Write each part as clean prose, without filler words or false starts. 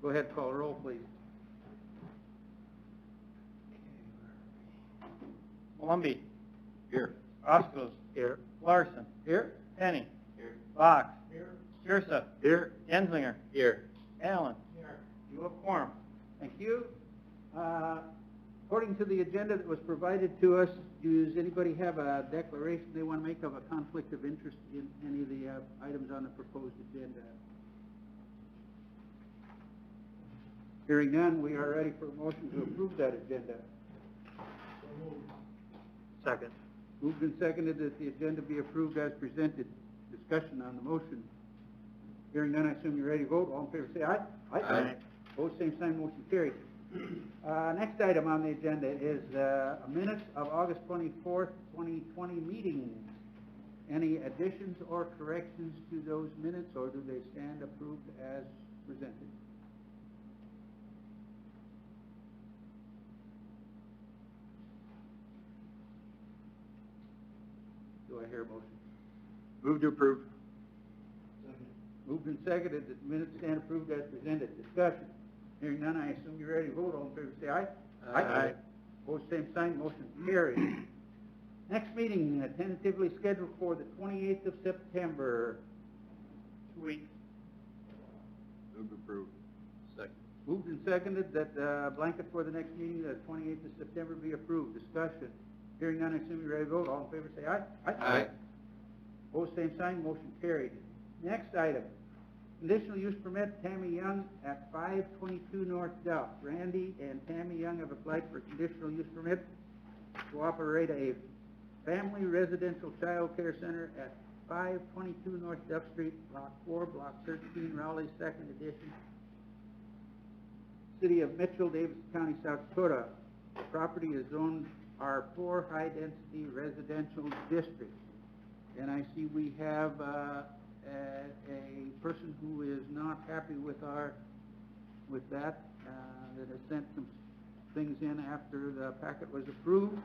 Go ahead, call roll, please. Molumby. Here. Oscos. Here. Larson. Here. Penny. Here. Fox. Here. Pierce. Here. Genslinger. Here. Allen. Here. You have quorum. Thank you. According to the agenda that was provided to us, does anybody have a declaration they want to make of a conflict of interest in any of the items on the proposed agenda? Hearing none, we are ready for a motion to approve that agenda. Second. Moved and seconded that the agenda be approved as presented. Discussion on the motion. Hearing none, I assume you're ready to vote. All in favor say aye. Aye. Opposed, same sign, motion carried. Next item on the agenda is minutes of August 24th, 2020 meetings. Any additions or corrections to those minutes, or do they stand approved as presented? Do I hear a motion? Move to approve. Moved and seconded that the minutes stand approved as presented. Discussion. Hearing none, I assume you're ready to vote. All in favor say aye. Aye. Opposed, same sign, motion carried. Next meeting, tentatively scheduled for the 28th of September. 2 weeks. Move to approve. Second. Moved and seconded that blanket for the next meeting, the 28th of September, be approved. Discussion. Hearing none, I assume you're ready to vote. All in favor say aye. Aye. Opposed, same sign, motion carried. Next item, conditional use permit, Tammy Young at 522 North Duff. Randy and Tammy Young have applied for conditional use permit to operate a family residential child care center at 522 North Duff Street, Block 4, Block 13, Raleigh, 2nd edition, City of Mitchell, Davis County, South Dakota. The property is zoned R4 High Density Residential District. And I see we have a person who is not happy with that that has sent some things in after the packet was approved.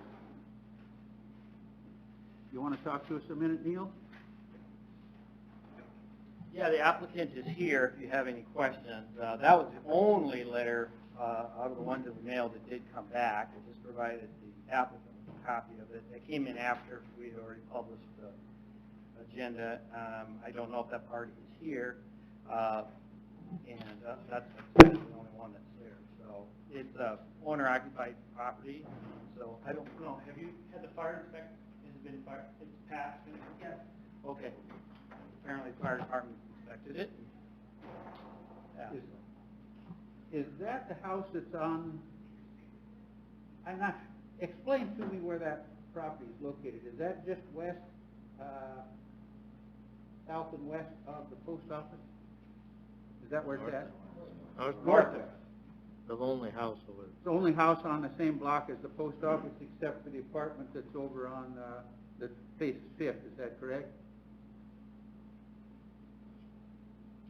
You want to talk to us a minute, Neil? Yeah, the applicant is here if you have any questions. That was the only letter out of the ones that were mailed that did come back. I just provided the applicant with a copy of it. It came in after we had already published the agenda. I don't know if that party is here, and that's the only one that's there. So it's a owner-occupied property. So I don't know. Have you had the fire inspected? Has it been fire? It's passed. Yes. Okay. Apparently, the fire department inspected it. Yeah. Is that the house that's on? I'm not. Explain to me where that property is located. Is that just west? South and west of the post office? Is that where it's at? Northwest. The only house over The only house on the same block as the post office, except for the apartment that's over on that faces Fifth. Is that correct?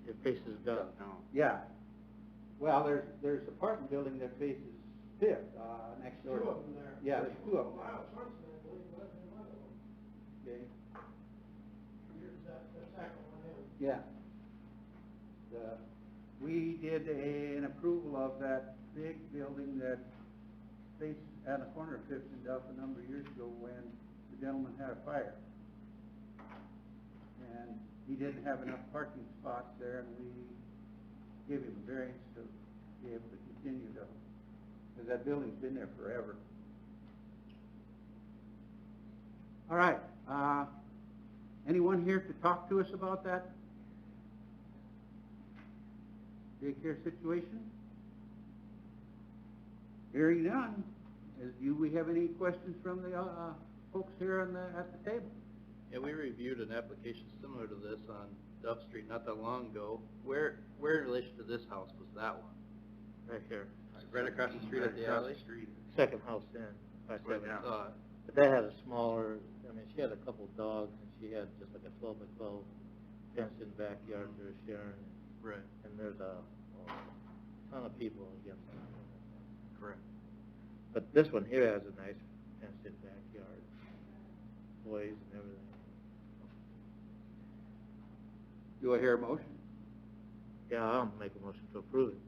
it faces Duff now. Yeah. Well, there's apartment building that faces Fifth next door. Two of them there. Yeah, there's two of them. Wow, Swanson, I believe, was in one of them. Okay. Here's that second one in. Yeah. We did an approval of that big building that faced at the corner of Fifth and Duff a number of years ago when the gentleman had a fire. And he didn't have enough parking spots there, and we gave him a variance to be able to continue to, because that building's been there forever. All right. Anyone here to talk to us about that daycare situation? Hearing none. Do we have any questions from the folks here on at the table? Yeah, we reviewed an application similar to this on Duff Street not that long ago. Where in relation to this house was that one? Right here. Right across the street at the alley? Second house in. Right now. But that had a smaller, I mean, she had a couple dogs, and she had just like a 12 by 12 fenced-in backyard they were sharing. Right. And there's a ton of people against them. Correct. But this one here has a nice fenced-in backyard, toys and everything. Do I hear a motion? Yeah, I'll make a motion to approve it.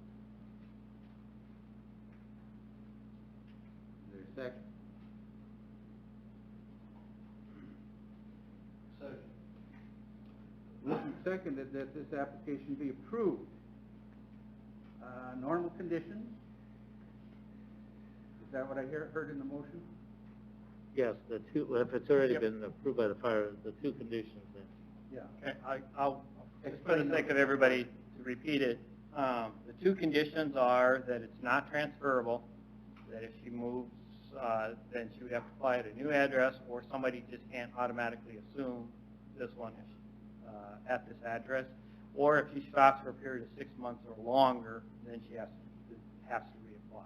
Second. Moved and seconded that this application be approved. Normal conditions? Is that what I heard in the motion? Yes, the two, well, if it's already been approved by the fire, the two conditions then. Yeah. Okay, I'll, just for the sake of everybody, to repeat it, the two conditions are that it's not transferable, that if she moves, then she would have to apply at a new address, or somebody just can't automatically assume this one at this address, or if she stops for a period of 6 months or longer, then she has to reapply.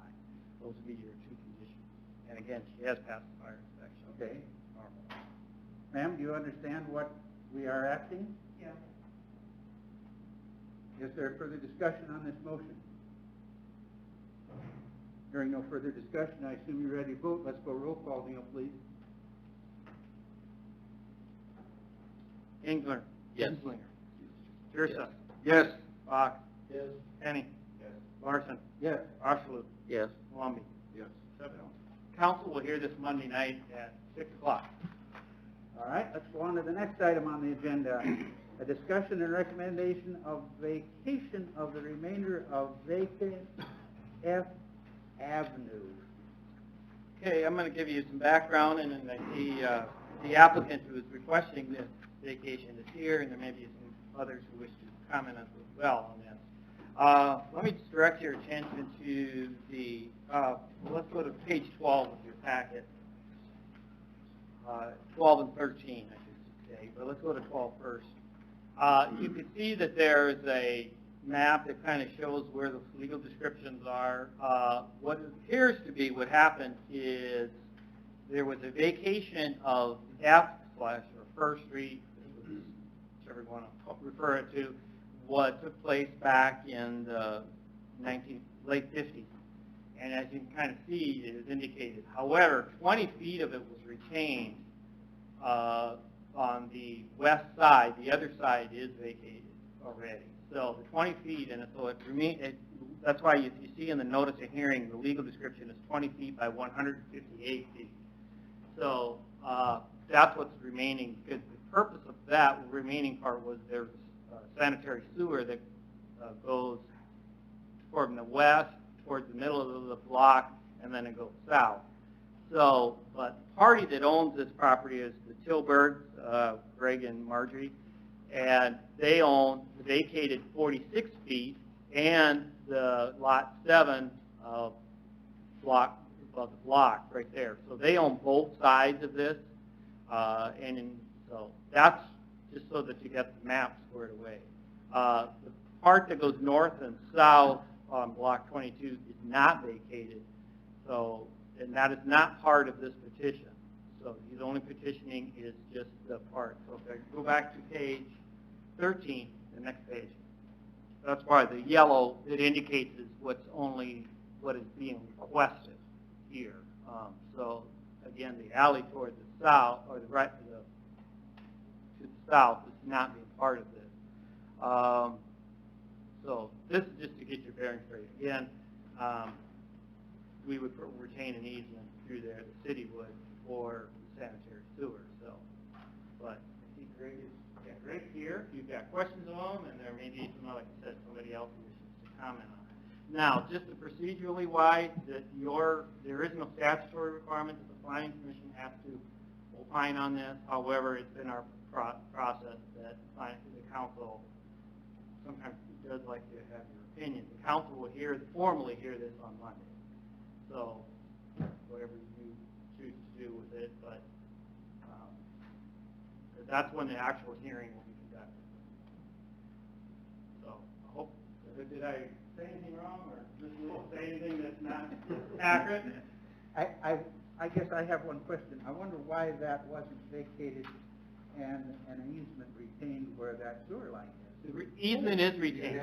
Those would be your two conditions. And again, she has passed the fire inspection. Okay. Normal. Ma'am, do you understand what we are asking? Yeah. Is there further discussion on this motion? Hearing no further discussion, I assume you're ready to vote. Let's go roll call, Neil, please. Engler. Yes. Kinslinger. Pearson. Yes. Fox. Yes. Penny. Yes. Larson. Yes. Oshalu. Yes. Columbia. Yes. Council will hear this Monday night at 6 o'clock. All right, let's go on to the next item on the agenda. A discussion and recommendation of vacation of the remainder of vacant F Avenue. Okay, I'm going to give you some background, and then the applicant who is requesting this vacation is here, and there may be some others who wish to comment as well on this. Let me just direct your attention to the, let's go to page 12 of your packet. 12 and 13, I should say, but let's go to 12 first. You can see that there's a map that kind of shows where the legal descriptions are. What appears to be what happened is there was a vacation of F/or First Street, whichever you want to refer it to, what took place back in the late 50s. And as you can kind of see, it is indicated. However, 20 feet of it was retained on the west side. The other side is vacated already. So the 20 feet, and so it remains. That's why you see in the notice of hearing, the legal description is 20 feet by 158 feet. So that's what's remaining, because the purpose of that remaining part was there's sanitary sewer that goes from the west towards the middle of the block, and then it goes south. So, but the party that owns this property is the Tilburgs, Greg and Marjorie, and they own the vacated 46 feet and the lot 7 block above the block right there. So they own both sides of this, so that's just so that you get the map squared away. The part that goes north and south on block 22 is not vacated, so, and that is not part of this petition. So the only petitioning is just the part. So if I go back to page 13, the next page, that's why the yellow, it indicates is what's only what is being requested here. So again, the alley toward the south, or the right to the south, is not being part of this. So this is just to get your bearings straight. Again, we would retain an easement through there, the city would, for sanitary sewer. So, but I see Greg is right here. If you've got questions on them, and there may be some, like I said, somebody else who wishes to comment on it. Now, just procedurally wise, that there is no statutory requirement that the planning commission has to opine on this. However, it's in our process that the council sometimes does like to have your opinion. The council will formally hear this on Monday. So whatever you choose to do with it, but that's when the actual hearing will be conducted. So I hope, did I say anything wrong, or just say anything that's not accurate? I guess I have one question. I wonder why that wasn't vacated and an easement retained where that sewer line is. The easement is retained.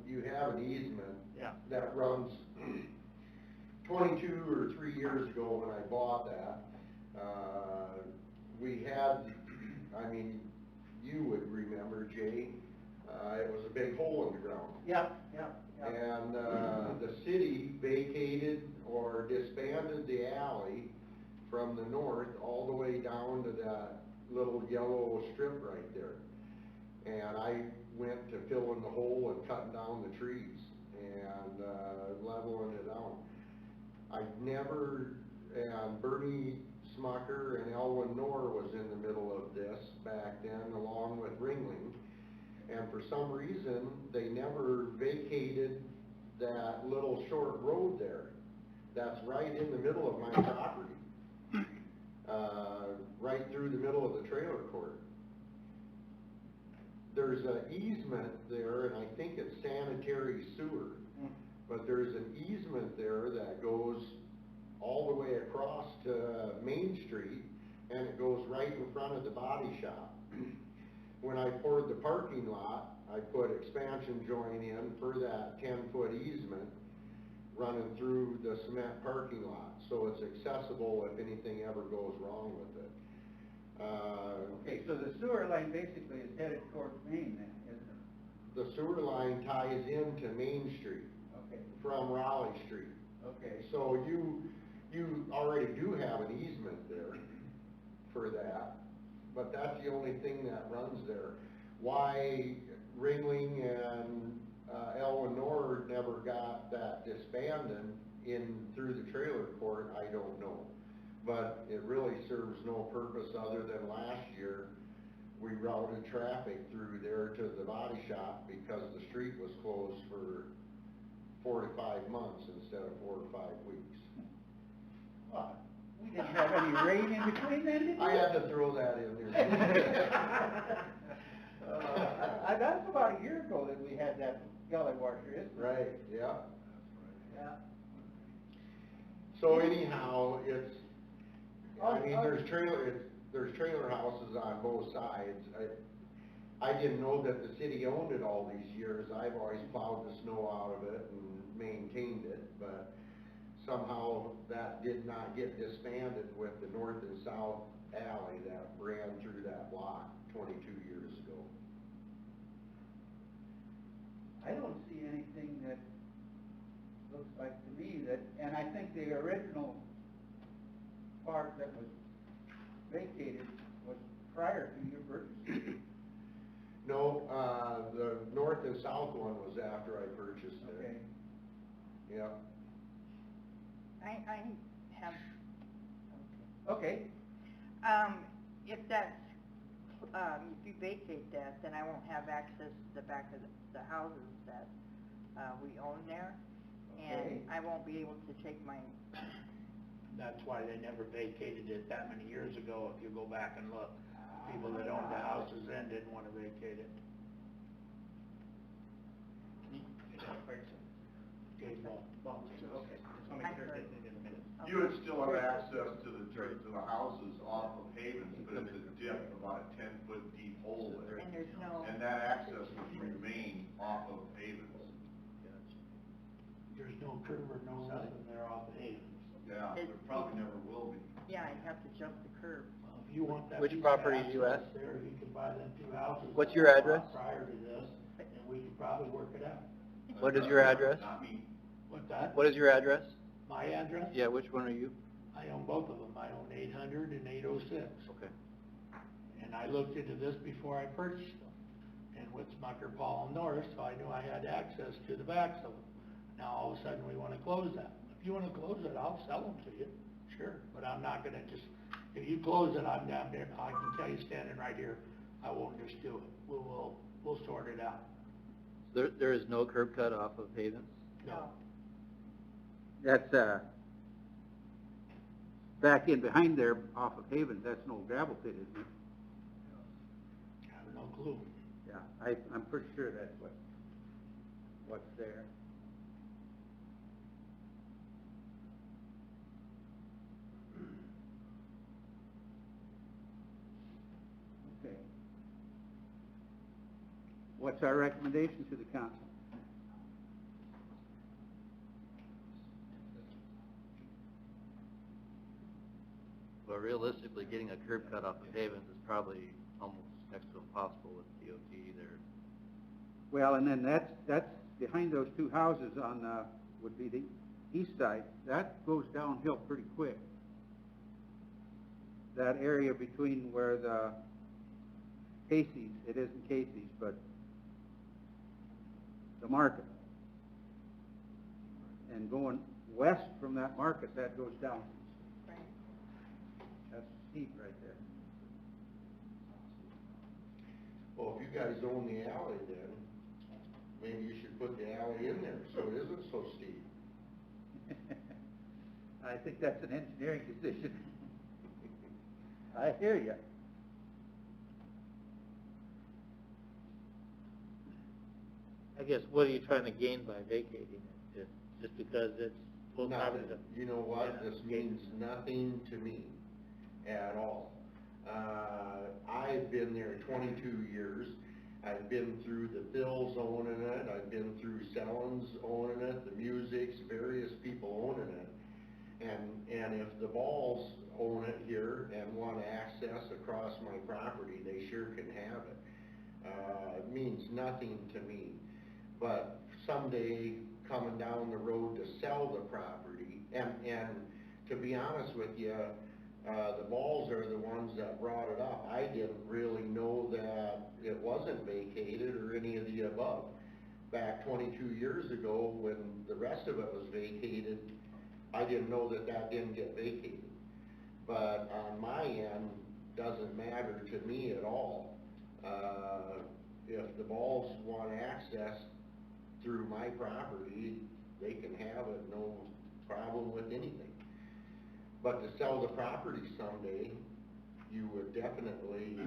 You have an easement Yeah. that runs 22 or 3 years ago when I bought that. We had, I mean, you would remember, Jay, it was a big hole in the ground. Yeah. And the city vacated or disbanded the alley from the north all the way down to that little yellow strip right there. And I went to filling the hole and cutting down the trees and leveling it out. And Bernie Smucker and Elwin Knorr was in the middle of this back then, along with Ringling. And for some reason, they never vacated that little short road there. That's right in the middle of my property. Right through the middle of the trailer court. There's an easement there, and I think it's sanitary sewer. But there's an easement there that goes all the way across to Main Street, and it goes right in front of the body shop. When I poured the parking lot, I put expansion joint in for that 10-foot easement running through the cement parking lot, so it's accessible if anything ever goes wrong with it. Okay, so the sewer line basically is headed towards Main then, isn't it? The sewer line ties into Main Street Okay, from Raleigh Street. okay. So you already do have an easement there for that, but that's the only thing that runs there. Why Ringling and Elwin Knorr never got that disbanded in through the trailer court, I don't know. But it really serves no purpose other than last year we routed traffic through there to the body shop because the street was closed for 4 to 5 months instead of 4 to 5 weeks. We didn't have any rain in between then, did we? I had to throw that in there. That's about a year ago that we had that gully washer, isn't it? Right, yeah. Yeah. So anyhow, I mean, there's trailer houses on both sides. I didn't know that the city owned it all these years. I've always plowed the snow out of it and maintained it, but somehow that did not get disbanded with the north and south alley that ran through that block 22 years ago. I don't see anything that looks like to me that, and I think the original part that was vacated was prior to your purchase. No, the north and south one was after I purchased it. Okay. Yeah. I have, Okay, if that's, if you vacate that, then I won't have access to the back of the houses that, we own there. Okay. And I won't be able to take my, That's why they never vacated it that many years ago, if you go back and look. People that owned the houses then didn't want to vacate it. Okay, well, okay. Just want to make sure that they didn't minute. You would still have access to the houses off of Havens, but it's a dip, about a 10-foot deep hole there. and there's no, And that access would remain off of Havens. There's no curb or no nothing there off the Havens. Yeah, there probably never will be. yeah, I'd have to jump the curb. Well, if you want that. Which piece of property is you access at? There, you can buy them 2 houses. What's that your were address? bought prior to this, and we could probably work it out. What is your address? Not me. What's that? What is your address? My address? Yeah, which one are you? I own both of them. I own 800 and 806. Okay. And I looked into this before I purchased them. And with Smucker, Paul, and Norris, so I knew I had access to the backs of them. Now, all of a sudden, we want to close that. If you want to close it, I'll sell them to you, sure. But I'm not gonna just, if you close it, I'm down there, I can tell you standing right here, I won't just do it. We'll sort it out. There is no curb cut off of Havens? No. that's, back in behind there off of Havens, that's an old gravel pit, isn't it? I have no clue. Yeah, I'm pretty sure that's what's there. Okay. What's our recommendation to the council? Well, realistically, getting a curb cut off of Havens is probably almost next to impossible with DOT there. Well, and then that's behind those 2 houses on, would be the east side, that goes downhill pretty quick. That area between where the Casey's, it isn't Casey's, but the market. And going west from that market, that goes down. Right. That's steep right there. Well, if you guys own the alley then, maybe you should put the alley in there so it isn't so steep. I think that's an engineering decision. I hear you. I guess, what are you trying to gain by vacating it? Just because it's full time? Nothing. You know what? Yeah. This means nothing to me at all. I've been there 22 years. I've been through the Phils owning it. I've been through Sellens owning it, the Musics, various people owning it. And if the Balls own it here and want access across my property, they sure can have it. It means nothing to me. But someday, coming down the road to sell the property, and to be honest with you, the Balls are the ones that brought it up. I didn't really know that it wasn't vacated or any of the above. Back 22 years ago, when the rest of it was vacated, I didn't know that that didn't get vacated. But on my end, doesn't matter to me at all. If the Balls want access through my property, they can have it, no problem with anything. But to sell the property someday, you would definitely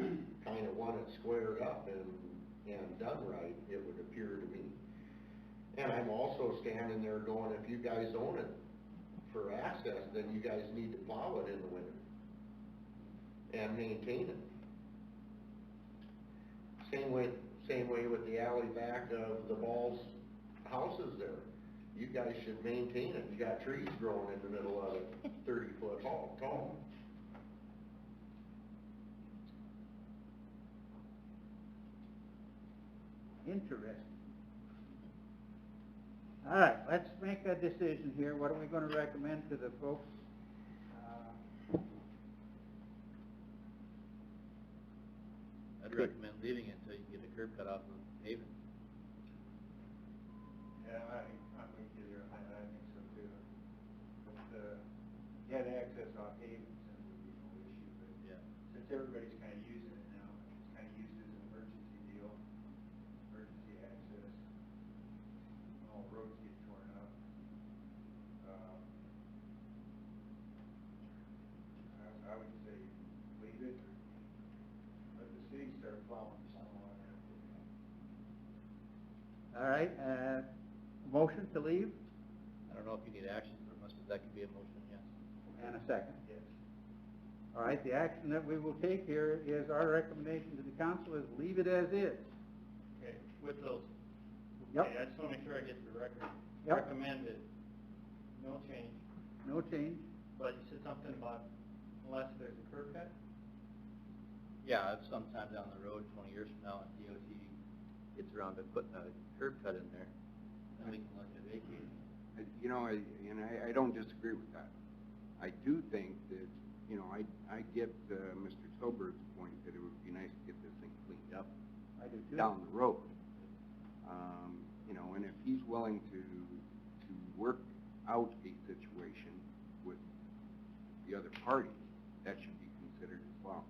kind of want it squared up and done right, it would appear to me. And I'm also standing there going, if you guys own it for access, then you guys need to plow it in the winter and maintain it. Same way with the alley back of the Balls' houses there. You guys should maintain it. You got trees growing in the middle of it, 30 foot tall. Interesting. All right, let's make a decision here. What are we going to recommend to the folks? I'd recommend leaving it until you get a curb cut off of pavement. Yeah, I'm with you there, I think so too. But, get access off pavements, and it would be no issue, but Yeah. since everybody's kind of using it now, it's kind of used as an emergency deal, emergency access. All roads get torn up. I would say leave it, let the city start plowing snow on it. All right, motion to leave I don't know if you need action from us, but that could be a motion, yes. and a second. Yes. All right, the action that we will take here is our recommendation to the council is leave it as is. Okay, with those. Yep. Okay, I just want to make sure I get the record. Yep. Recommended, no change, No change. but you said something about unless there's a curb cut? Yeah, if sometime down the road, 20 years from now, if DOT gets around to putting a curb cut in there, then we can look at vacating. You know, I don't disagree with that. I do think that, you know, I get Mr. Sobert's point that it would be nice to get this thing cleaned up I do too. down the road. You know, and if he's willing to work out a situation with the other party, that should be considered as well.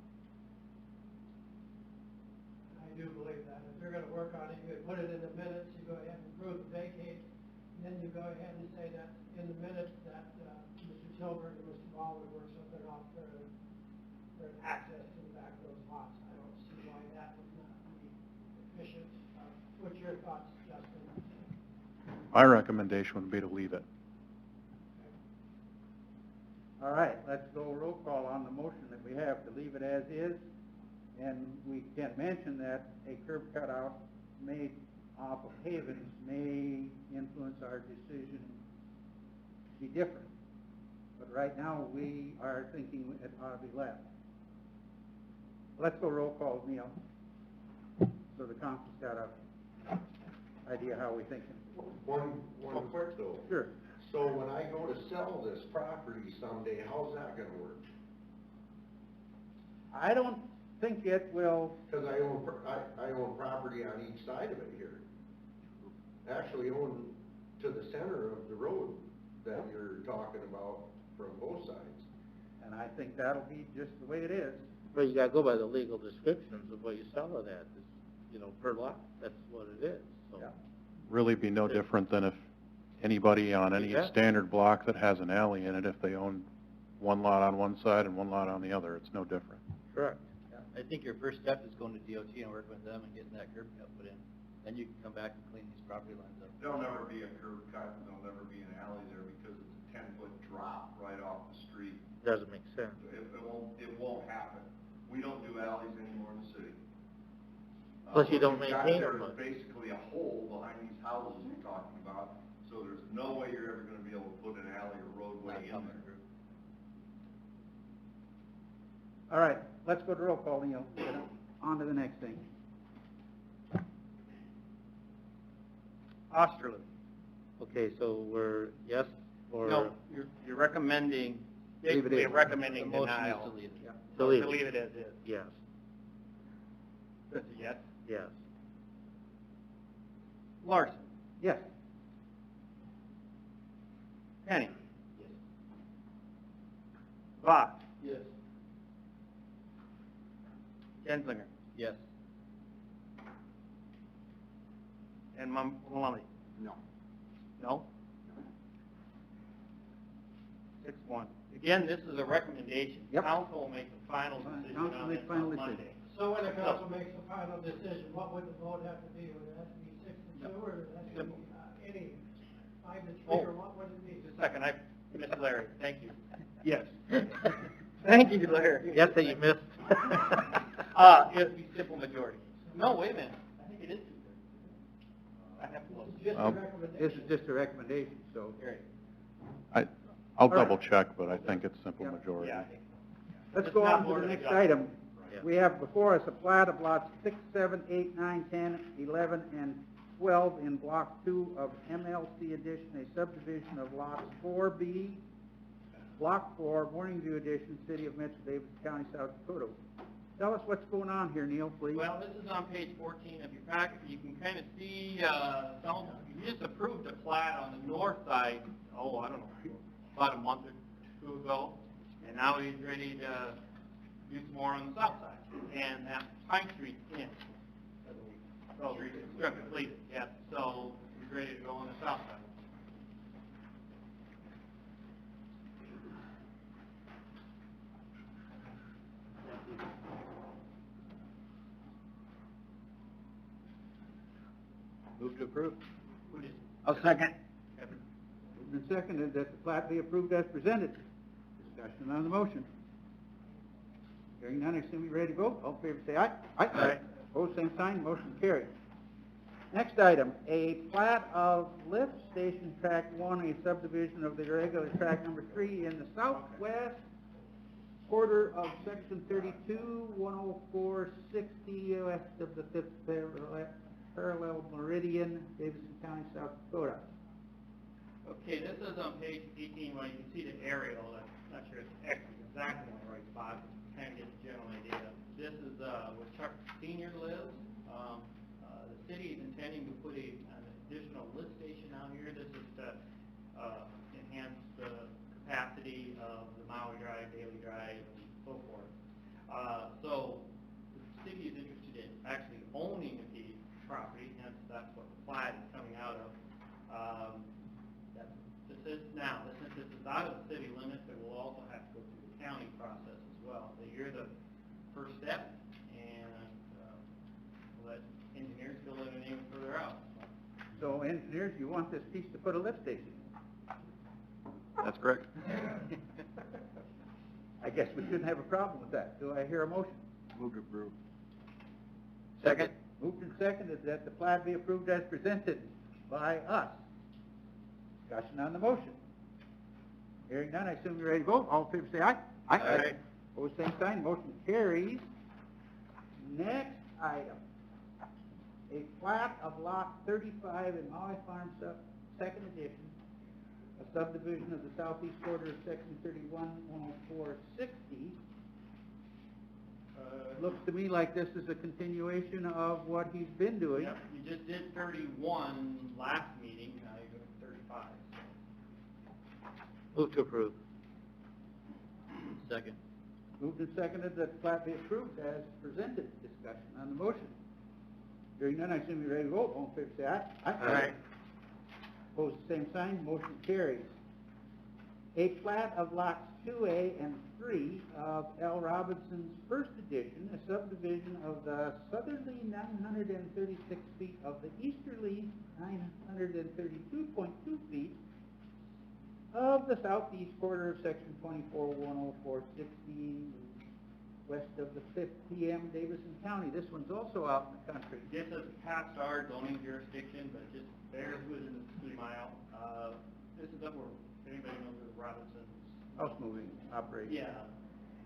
I do believe that. If they're gonna work on it, you put it in the minutes, you go ahead and approve the vacate, and then you go ahead and say that in the minutes that, Mr. Tilbert and Mr. Ball would work something out for access to the back of those lots. I don't see why that would not be efficient. What's your thoughts, Justin? My recommendation would be to leave it. All right, let's go roll call on the motion that we have to leave it as is. And we can mention that a curb cutout made off of Havens may influence our decision to be different. But right now, we are thinking it ought to be left. Let's go roll call, Neil. So the council's got a idea how we're thinking. One quick though. Sure. So when I go to sell this property someday, how's that gonna work? I don't think it will, Cause I own property on each side of it here. Actually own to the center of the road that you're talking about from both sides. and I think that'll be just the way it is. But you gotta go by the legal descriptions of what you sell it at, it's, you know, per lot, that's what it is, so. Yeah. Really be no different than if anybody on any Exactly. standard block that has an alley in it, if they own one lot on one side and one lot on the other, it's no different. Correct. I think your first step is going to DOT and working with them and getting that curb cut put in. Then you can come back and clean these property lines up. There'll never be a curb cut, and there'll never be an alley there because it's a 10-foot drop right off the street. Doesn't make sense. It won't happen. We don't do alleys anymore in the city. Plus you don't What you've got maintain there them is much. basically a hole behind these houses you're talking about, so there's no way you're ever gonna be able to put an alley or roadway in there. All right, let's go to roll call, Neil. Get on to the next thing. Osterlin. Okay, so we're yes or? No, you're recommending, Leave it basically in. recommending The motion is denial. to leave it. To leave To it. leave it as is. Yes, That's a yes. yes. Larson. Yes. Penny. Vaught. Yes. Genslinger. Yes. And Maloney. No. No? 6-1. Again, this is a recommendation. Yep. Council will make the final decision Council on make this final on decision. Monday. So when the council makes the final decision, what would the vote have to be? Would it have to be 6-2, or does it have to be any 5-3, or what would it be? Just a second, I missed Larry. Thank you. Yes. Thank you, Larry. Yes, that you missed. It'd be simple majority. No, wait a minute. I think it is 2/3. I have to look. It's just a Um, recommendation. This is just a recommendation, so. Right. I'll All right. double check, but I think it's simple Yeah. majority. Yeah, I think. Let's It's go not on to Board the of next Adjustment. item. Yeah. We have before us a plat of lots 6, 7, 8, 9, 10, 11, and 12 in Block 2 of MLC Edition, a subdivision of lots 4B, Block 4, Morningview Edition, City of Metro Davis, County, South Dakota. Tell us what's going on here, Neil, please. Well, this is on page 14 of your packet. You can kind of see, you just approved a plat on the north side, I don't know, about a month or two ago. And now he's ready to do some more on the south side. And that Pine Street in. So it's completed, yes. So he's ready to go on the south side. Move to approve. Who did? I'll second. Moved and seconded that the plat be approved as presented. Discussion on the motion. Hearing none, I assume you're ready to vote. All in favor, say aye. Aye. Opposed, same sign, motion carried. Next item, a plat of lift station tract 1, a subdivision of the irregular tract number 3 in the southwest quarter of section 32, 10460, west of the 5th parallel meridian, Davidson County, South Dakota. Okay, this is on page 18, where you can see the aerial. I'm not sure it's exactly in the right spot, but you kind of get the general idea. This is where Chuck Senior lives. The city is intending to put an additional lift station out here. This is to enhance the capacity of the Maui Drive, Daily Drive, and so forth. So the city is interested in actually owning the property, hence that's what the plat is coming out of. Since this is out of the city limits, it will also have to go through the county process as well. So you're the first step, and we'll let engineers fill it in even further out. So engineers, you want this piece to put a lift station in? That's correct. I guess we shouldn't have a problem with that. Do I hear a motion? Move to approve. Second. Moved and seconded that the plat be approved as presented by us. Discussion on the motion. Hearing none, I assume you're ready to vote. All in favor, say aye. Aye. Opposed, same sign, motion carries. Next item, a plat of lot 35 in Maui Farm, second edition, a subdivision of the southeast quarter of section 31-104-60. Looks to me like this is a continuation of what he's been doing. Yep, you just did 31 last meeting, now you're doing 35. Move to approve. Second. Moved and seconded that the plat be approved as presented. Discussion on the motion. Hearing none, I assume you're ready to vote. All in favor, say aye. Aye. Opposed, same sign. Motion carries. A plat of lots 2A and 3 of L. Robinson's first edition, a subdivision of the southerly 936 feet of the easterly 932.2 feet of the southeast quarter of section 24-104-60, west of the 5th PM, Davison County. This one's also out in the country. This is past our zoning jurisdiction, but just barely within the 3 mile. This is up where, if anybody knows where Robinson's. House moving operation. Yeah,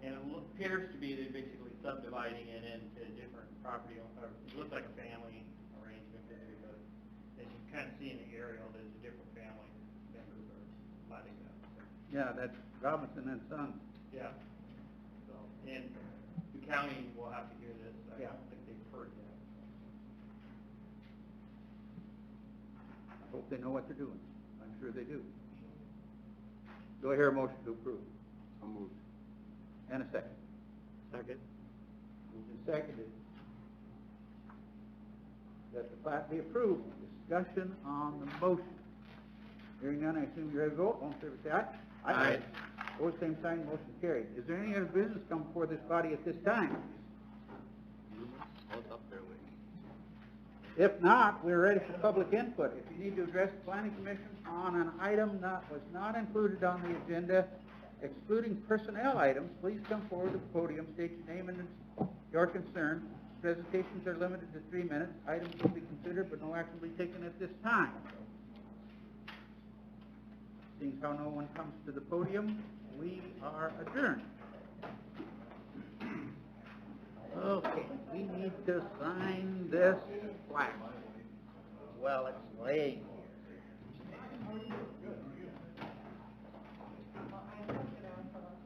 and it appears to be they're basically subdividing it into different property, or it looks like a family arrangement, but as you can kind of see in the aerial, there's a different family members are lighting up. Yeah, that's Robinson and Sons. Yeah, so, and the county will have to hear this, I Yeah. don't think they've heard yet. I hope they know what they're doing. I'm sure they do. Do I hear a motion to approve? So moved. And a second. Second. Moved and seconded. That the plat be approved. Discussion on the motion. Hearing none, I assume you're ready to vote. All in favor, say aye. Aye. Opposed, same sign, motion carried. Is there any other business come before this body at this time? What's up there, Lee? If not, we're ready for public input. If you need to address the planning commission on an item that was not included on the agenda, excluding personnel items, please come forward to the podium, state your name and your concern. Presentations are limited to 3 minutes. Items will be considered, but no action will be taken at this time. Seeing how no one comes to the podium, we are adjourned. Okay, we need to sign this plaque. Well, it's laying